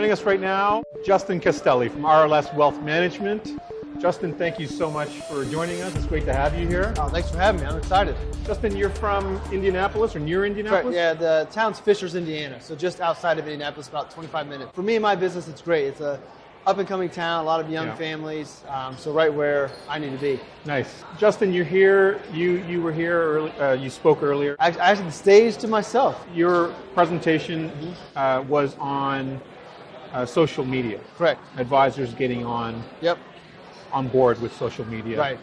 Joining us right now, Justin Castelli from RLS Wealth Management. Justin, thank you so much for joining us. It's great to have you here. Oh, thanks for having me. I'm excited. Justin, you're from Indianapolis or near Indianapolis? Right, yeah, the town's Fishers, Indiana, so just outside of Indianapolis, about 25 minutes. For me and my business, it's great. It's a up-and-coming town, a lot of young families, so right where I need to be. Nice. Justin, you're here. You were here early, you spoke earlier. I had the stage to myself. Your presentation was on social media. Correct. Advisors getting on board with social media. Right.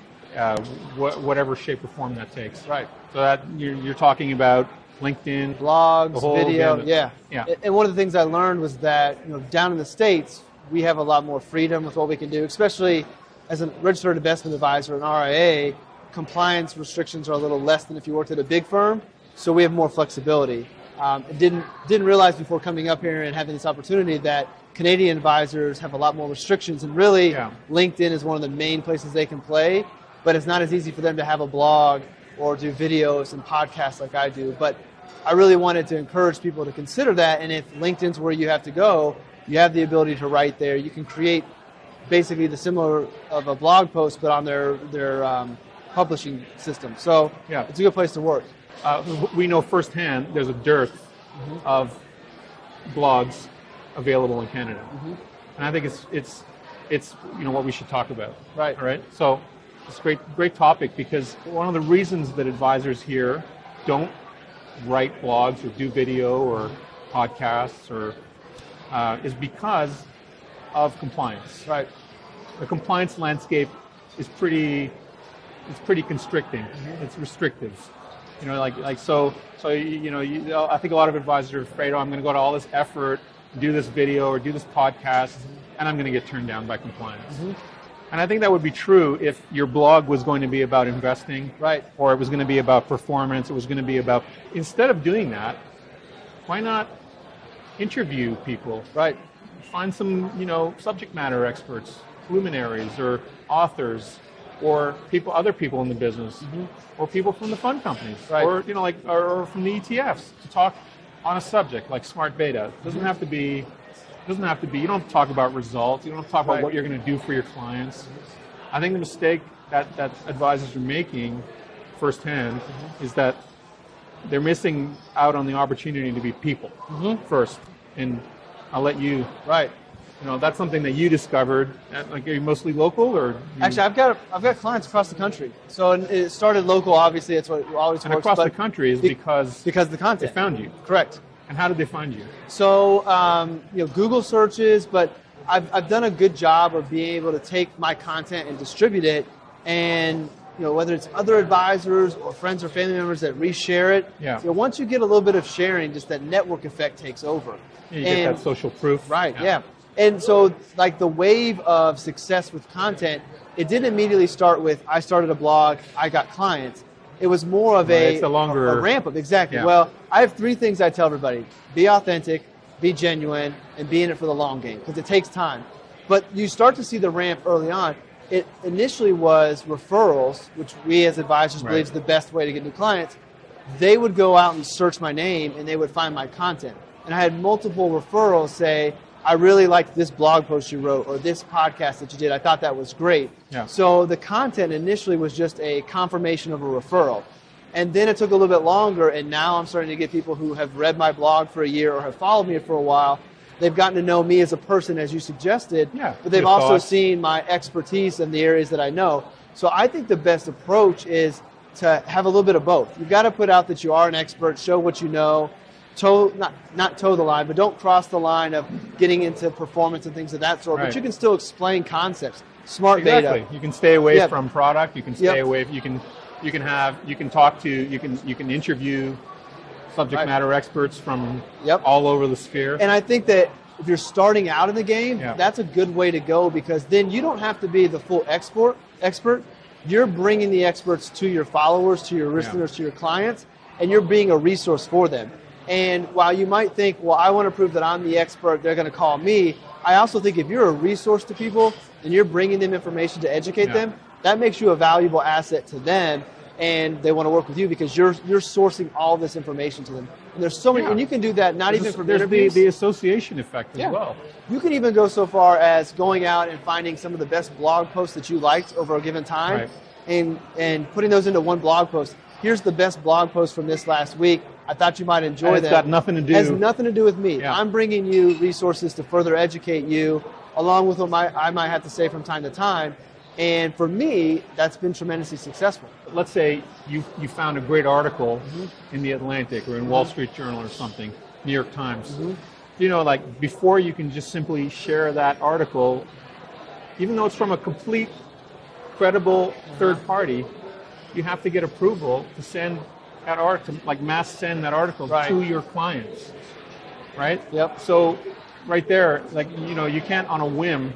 Whatever shape or form that takes. Right. So that you're talking about LinkedIn, blogs, video, yeah. And one of the things I learned was that down in the States, we have a lot more freedom with what we can do, especially as a registered investment advisor, an RIA. Compliance restrictions are a little less than if you worked at a big firm, so we have more flexibility. Didn't realize before coming up here and having this opportunity that Canadian advisors have a lot more restrictions, and really LinkedIn is one of the main places they can play, but it's not as easy for them to have a blog or do videos and podcasts like I do. But I really wanted to encourage people to consider that, and if LinkedIn's where you have to go, you have the ability to write there. You can create basically the similar of a blog post, but on their publishing system. So it's a good place to work. We know firsthand there's a dearth of blogs available in Canada, and I think it's what we should talk about. Right. All right. So it's a great topic, because one of the reasons that advisors here don't write blogs or do video or podcasts or is because of compliance. Right. The compliance landscape is pretty constricting. It's restrictive. I think a lot of advisors are afraid, I'm going to go to all this effort, do this video or do this podcast, and I'm going to get turned down by compliance. And I think that would be true if your blog was going to be about investing, right, or it was going to be about performance. It was going to be about, instead of doing that, why not interview people? Right. Find some, subject matter experts, luminaries, or authors, or other people in the business, or people from the fund companies, right, or or from the ETFs to talk on a subject like smart beta. It doesn't have to be. You don't have to talk about results. You don't have to talk about what you're going to do for your clients. I think the mistake that advisors are making firsthand is that they're missing out on the opportunity to be people first. And I'll let you. Right. That's something that you discovered. Are you mostly local, or? Actually, I've got clients across the country. So it started local. Obviously, it's what always and works. Across the country is because the content. They found you. Correct. And how did they find you? So Google searches, but I've done a good job of being able to take my content and distribute it, and whether it's other advisors or friends or family members that reshare it. Yeah. Once you get a little bit of sharing, just that network effect takes over. You get that social proof. Right. Yeah. And so, the wave of success with content, it didn't immediately start with I started a blog, I got clients. It was more of a ramp up. Exactly. Yeah. Well, I have three things I tell everybody: be authentic, be genuine, and be in it for the long game, because it takes time. But you start to see the ramp early on. It initially was referrals, which we as advisors believe is the best way to get new clients. They would go out and search my name, and they would find my content. And I had multiple referrals say, I really liked this blog post you wrote, or this podcast that you did. I thought that was great. Yeah. So the content initially was just a confirmation of a referral. And then it took a little bit longer, and now I'm starting to get people who have read my blog for a year or have followed me for a while. They've gotten to know me as a person, as you suggested, but they've also seen my expertise in the areas that I know. So I think the best approach is to have a little bit of both. You've got to put out that you are an expert, show what you know, not toe the line, but don't cross the line of getting into performance and things of that sort. But you can still explain concepts. Smart beta. You can stay away from product. You can stay away. You can interview subject matter experts from all over the sphere. And I think that if you're starting out in the game, that's a good way to go, because then you don't have to be the full expert. You're bringing the experts to your followers, to your listeners, to your clients, and you're being a resource for them. And while you might think, well, I want to prove that I'm the expert, they're going to call me, I also think if you're a resource to people and you're bringing them information to educate them, that makes you a valuable asset to them. and they want to work with you because you're sourcing all this information to them. And there's so many, and you can do that not even from interviews. There's the association effect as well. You can even go so far as going out and finding some of the best blog posts that you liked over a given time, and putting those into one blog post. Here's the best blog post from this last week. I thought you might enjoy that. It's got nothing to do. Has nothing to do with me. Yeah. I'm bringing you resources to further educate you, along with what I might have to say from time to time. And for me, that's been tremendously successful. Let's say you found a great article in the Atlantic or in Wall Street Journal or something, New York Times. You know, like before you can just simply share that article, even though it's from a complete, credible third party, you have to get approval to send that article, like mass send that article to your clients, right? Yep. So right there, like, you know, you can't on a whim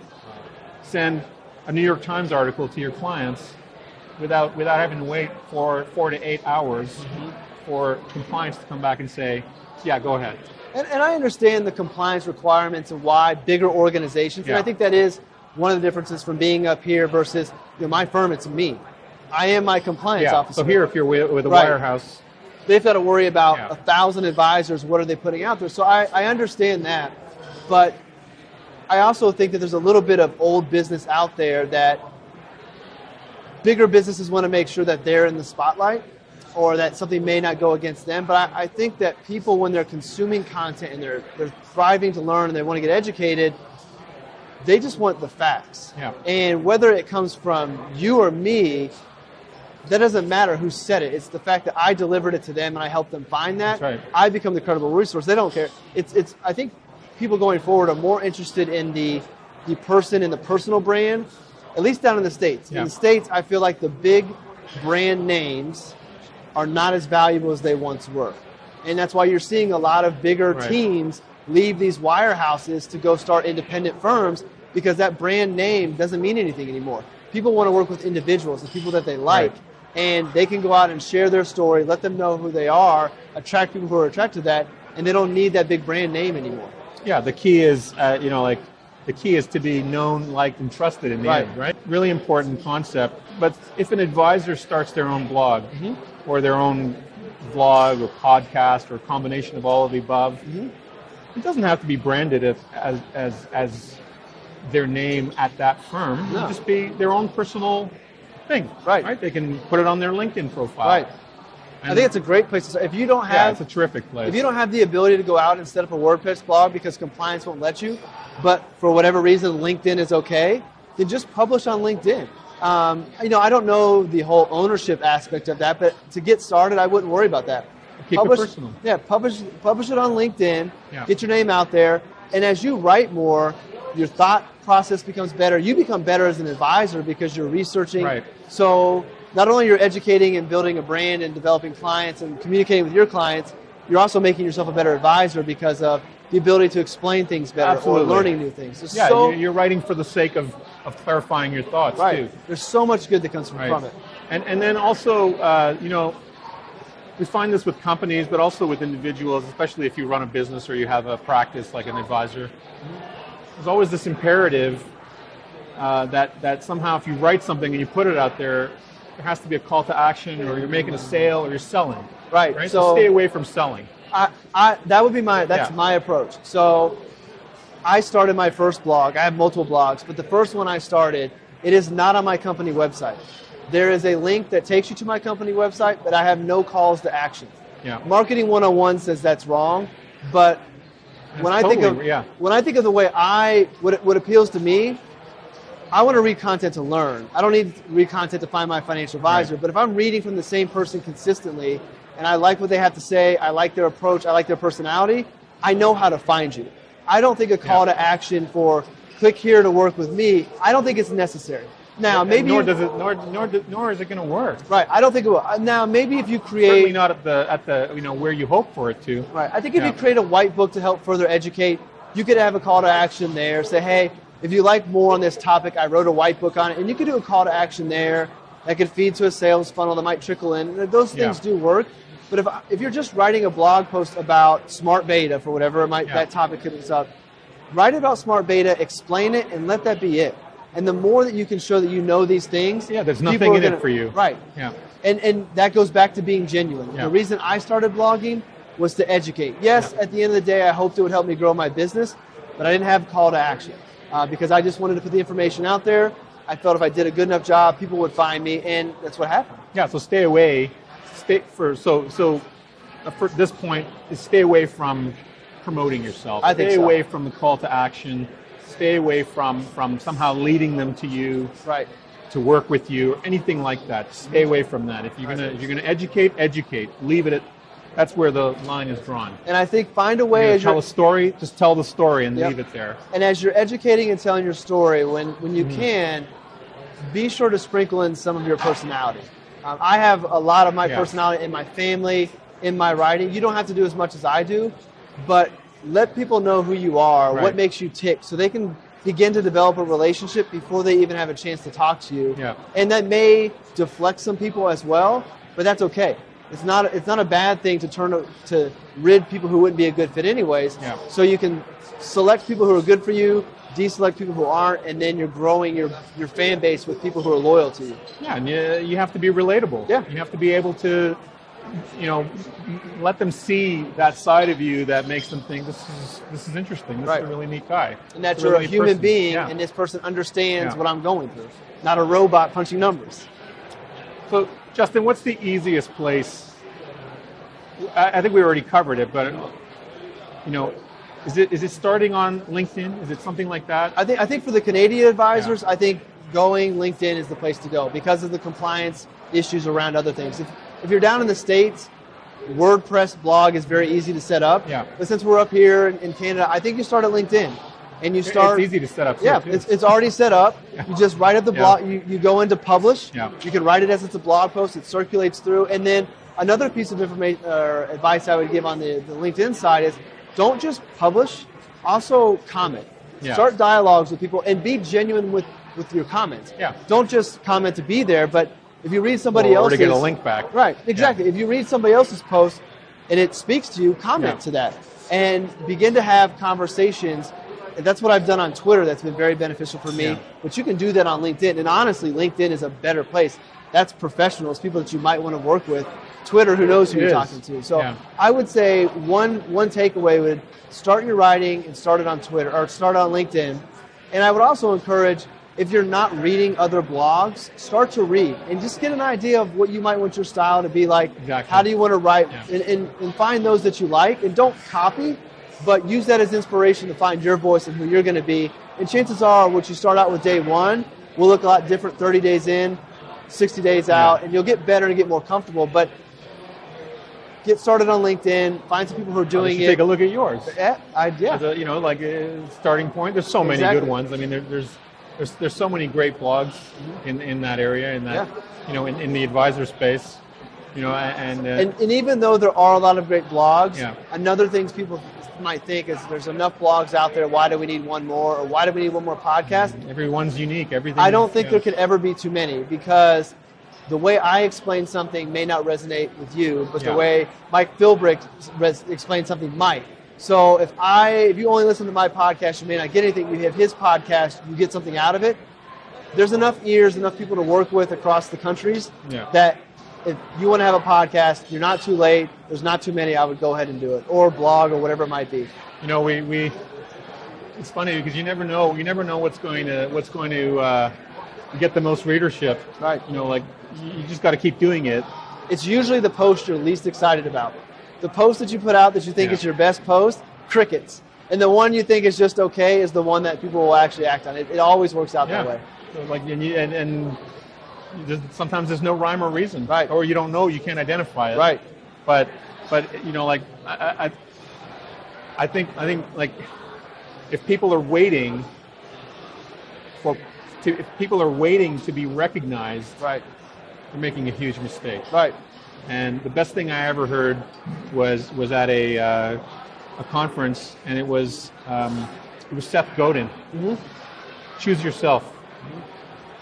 send a New York Times article to your clients without having to wait for 4 to 8 hours for compliance to come back and say, yeah, go ahead. And I understand the compliance requirements and why bigger organizations, and I think that is one of the differences from being up here versus, you know, my firm, it's me. I am my compliance officer. So here, if you're with a wirehouse, they've got to worry about 1,000 advisors. What are they putting out there? So I understand that, but I also think that there's a little bit of old business out there that bigger businesses want to make sure that they're in the spotlight or that something may not go against them. But I think that people, when they're consuming content and they're striving to learn and they want to get educated, they just want the facts. Yeah. And whether it comes from you or me, that doesn't matter who said it. It's the fact that I delivered it to them and I helped them find that. That's right. I become the credible resource. They don't care. It's. I think people going forward are more interested in the person and the personal brand, at least down in the States. Yeah. In the States, I feel like the big brand names are not as valuable as they once were. And that's why you're seeing a lot of bigger teams leave these wirehouses to go start independent firms, because that brand name doesn't mean anything anymore. People want to work with individuals, the people that they like, and they can go out and share their story, let them know who they are, attract people who are attracted to that, and they don't need that big brand name anymore. Yeah, the key is, the key is to be known, liked, and trusted in the end, right? Really important concept. But if an advisor starts their own blog or their own vlog or podcast or a combination of all of the above, it doesn't have to be branded as their name at that firm. It will just be their own personal thing, right? They can put it on their LinkedIn profile. Right. I think it's a great place to start. If you don't have, it's a terrific place. If you don't have the ability to go out and set up a WordPress blog because compliance won't let you, but for whatever reason LinkedIn is okay, then just publish on LinkedIn. I don't know the whole ownership aspect of that, but to get started, I wouldn't worry about that. Keep it personal. Yeah, publish it on LinkedIn. Get your name out there, and as you write more, your thought process becomes better. You become better as an advisor because you're researching. Right. So not only you're educating and building a brand and developing clients and communicating with your clients, you're also making yourself a better advisor because of the ability to explain things better or learning new things. You're writing for the sake of clarifying your thoughts too. There's so much good that comes from it. And then also, we find this with companies, but also with individuals, especially if you run a business or you have a practice like an advisor. There's always this imperative that somehow if you write something and you put it out there, there has to be a call to action, or you're making a sale, or you're selling. Right. So stay away from selling. That would be my approach. So I started my first blog. I have multiple blogs, but the first one I started, it is not on my company website. There is a link that takes you to my company website, but I have no calls to action. Yeah. Marketing 101 says that's wrong, but when I think of the way what appeals to me, I want to read content to learn. I don't need to read content to find my financial advisor, but if I'm reading from the same person consistently and I like what they have to say, I like their approach, I like their personality, I know how to find you. I don't think a call to action for click here to work with me, I don't think it's necessary. Now, maybe nor is it going to work. Right. I don't think it will. Now, maybe if you create, certainly not at the where you hope for it to. Right. I think if you create a white book to help further educate, you could have a call to action there. Say, hey, if you like more on this topic, I wrote a white book on it, and you could do a call to action there that could feed to a sales funnel that might trickle in. And those things do work. But if you're just writing a blog post about smart beta for whatever that topic comes up, write about smart beta, explain it, and let that be it. And the more that you can show that you know these things, there's people nothing are in gonna, it for you. Right. Yeah. And that goes back to being genuine. Yeah. The reason I started blogging was to educate. Yes, at the end of the day, I hoped it would help me grow my business, but I didn't have a call to action because I just wanted to put the information out there. I felt if I did a good enough job, people would find me, and that's what happened. Yeah, so stay away. For this point, is stay away from promoting yourself. I think stay so. away from the call to action. Stay away from somehow leading them to you. Right. To work with you, or anything like that. Stay away from that. If you're gonna educate. Leave it at. That's where the line is drawn. And I think find a way as tell a story. Just tell the story and leave it there. And as you're educating and telling your story, when you can, be sure to sprinkle in some of your personality. I have a lot of my personality in my family, in my writing. You don't have to do as much as I do, but let people know who you are, what makes you tick, so they can begin to develop a relationship before they even have a chance to talk to you. Yeah. And that may deflect some people as well, but that's okay. It's not a bad thing to rid people who wouldn't be a good fit anyways. Yeah. So you can select people who are good for you, deselect people who aren't, and then you're growing your fan base with people who are loyal to you. Yeah, and you have to be relatable. Yeah. You have to be able to, let them see that side of you that makes them think this is interesting. This is a really neat guy. And that you're a human person. being, Yeah. and this person understands what I'm going through, not a robot punching numbers. So, Justin, what's the easiest place? I think we already covered it, but is it starting on LinkedIn? Is it something like that? I think for the Canadian advisors, I think going LinkedIn is the place to go because of the compliance issues around other things. If you're down in the States, WordPress blog is very easy to set up. Yeah. But since we're up here in Canada, I think you start at LinkedIn. And you start. It's easy to set up. Yeah, too. it's already set up. You just write up the blog. You go into publish. Yeah. You can write it as it's a blog post. It circulates through. And then another piece of information or advice I would give on the LinkedIn side is don't just publish. Also comment. Yeah. Start dialogues with people and be genuine with your comments. Yeah. Don't just comment to be there, but if you read somebody else's, or to get a link back. Right, exactly. If you read somebody else's post and it speaks to you, comment to that and begin to have conversations. And that's what I've done on Twitter. That's been very beneficial for me. Yeah. But you can do that on LinkedIn. And honestly, LinkedIn is a better place. That's professionals, people that you might want to work with. Twitter, who knows who you're talking to. So I would say one takeaway would start your writing and start it on Twitter or start on LinkedIn. And I would also encourage, if you're not reading other blogs, start to read and just get an idea of what you might want your style to be like. Exactly. How do you want to write? And find those that you like and don't copy, but use that as inspiration to find your voice and who you're going to be. And chances are what you start out with day one will look a lot different 30 days in, 60 days out, and you'll get better and get more comfortable. But get started on LinkedIn, find some people who are doing it. Take a look at yours. Yeah. As a starting point. There's so many good ones. I mean, there's so many great blogs in that area, in that in the advisor space. And even though there are a lot of great blogs, another thing people might think is there's enough blogs out there. Why do we need one more, or why do we need one more podcast? Everyone's unique. Everything. I don't think there could ever be too many because the way I explain something may not resonate with you, but the way Mike Philbrick explains something might. So if you only listen to my podcast, you may not get anything. You have his podcast, you get something out of it. There's enough ears, enough people to work with across the countries that if you want to have a podcast, you're not too late. There's not too many. I would go ahead and do it, or blog, or whatever it might be. It's funny because you never know. You never know what's going to get the most readership. Right. You just got to keep doing it. It's usually the post you're least excited about. The post that you put out that you think is your best post, crickets. And the one you think is just okay is the one that people will actually act on. It always works out that way. So sometimes there's no rhyme or reason. Right. Or you don't know, you can't identify it. Right. But I think if people are waiting to be recognized, right, they're making a huge mistake. Right. And the best thing I ever heard was at a conference, and it was Seth Godin. Mm-hmm. Choose yourself.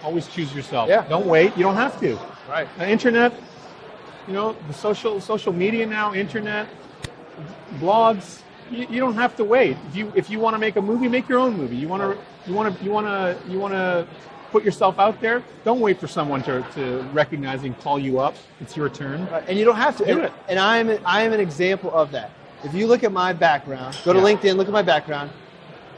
Always choose yourself. Yeah. Don't wait. You don't have to. Right. The internet, the social media now, internet, blogs. You don't have to wait. If you want to make a movie, make your own movie. You want You want to put yourself out there. Don't wait for someone to recognize and call you up. It's your turn. Right. And you don't have to. Do it. And I am an example of that. If you look at my background, go to LinkedIn, look at my background.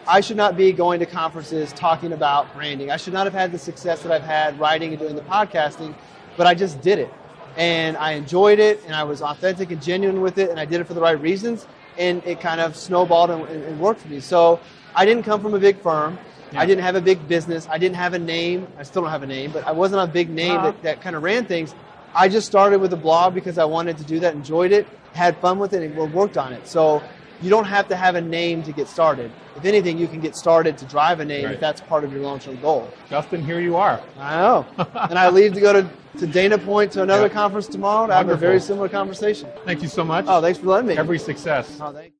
I should not be going to conferences talking about branding. I should not have had the success that I've had writing and doing the podcasting, but I just did it. And I enjoyed it, and I was authentic and genuine with it, and I did it for the right reasons, and it kind of snowballed and worked for me. So I didn't come from a big firm. I didn't have a big business. I didn't have a name. I still don't have a name, but I wasn't a big name that kind of ran things. I just started with a blog because I wanted to do that, enjoyed it, had fun with it, and worked on it. So you don't have to have a name to get started. If anything, you can get started to drive a name if that's part of your long-term goal. Justin, here you are. I know. And I leave to go to Dana Point to another conference tomorrow to have a very similar conversation. Thank you so much. Oh, thanks for letting me. Every success. Oh, thank you.